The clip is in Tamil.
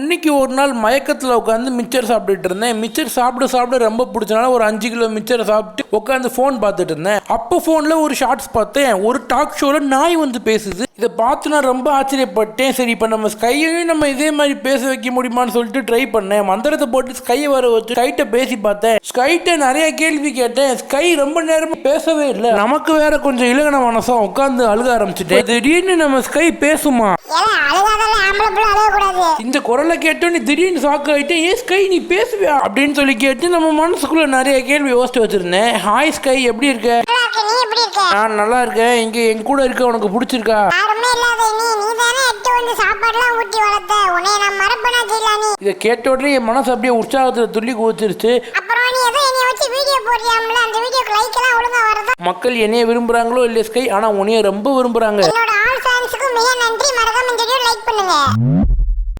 இன்னைக்கு ஒரு நாள் மயக்கத்தில் உட்காந்து மிச்சர் சாப்பிட்டுட்டு இருந்தேன். மிச்சர் சாப்பிட ரொம்ப பிடிச்சனால ஒரு 5 கிலோ மிச்சரை சாப்பிட்டு உட்காந்து ஃபோன் பார்த்துட்டு இருந்தேன். அப்போ ஃபோனில் ஒரு ஷார்ட்ஸ் பார்த்தேன். ஒரு டாக் ஷோவில் நாய் வந்து பேசுது. இதை பார்த்து நான் ரொம்ப ஆச்சரியப்பட்டேன். சரி, இப்போ நம்ம ஸ்கையையும் நம்ம இதே மாதிரி பேச வைக்க முடியுமான்னு சொல்லிட்டு ட்ரை பண்ணேன். மந்திரத்தை போட்டு ஸ்கையை வர வச்சு ஸ்கைட்ட பேசி பார்த்தேன். ஸ்கைட்ட நிறைய கேள்வி கேட்டேன். ஸ்கை ரொம்ப நேரம் பேசவே இல்லை. நமக்கு வேற கொஞ்சம் இலகன மனசம் உட்காந்து அழுக ஆரம்பிச்சுட்டேன். திடீர்னு நம்ம ஸ்கை பேசுமா? இந்த குரலை கேட்டோன்னு திடீர்னு ஷாக் ஆகிட்டேன். ஏன் ஸ்கை நீ பேசுவியா அப்படின்னு சொல்லி கேட்டு நம்ம மனசுக்குள்ள நிறைய கேள்வி யோசிச்சு வச்சிருந்தேன். ஹாய் ஸ்கை, எப்படி இருக்க? நான் நல்லா இருக்கேன். இங்க என் கூட இருக்க உனக்கு பிடிச்சிருக்கா? இதை கேட்ட உடனே என் மனசு அப்படியே உற்சாகத்துல துள்ளி குதிச்சிருச்சு. மக்கள் என்னைய விரும்புறாங்களோ இல்லையா ஸ்கை, ஆனா உன்னைய ரொம்ப விரும்புறாங்க. என்னோட ஆல் ஃபேன்ஸ்க்கு மிக நன்றி. மறக்காம இந்த வீடியோ லைக் பண்ணுங்க.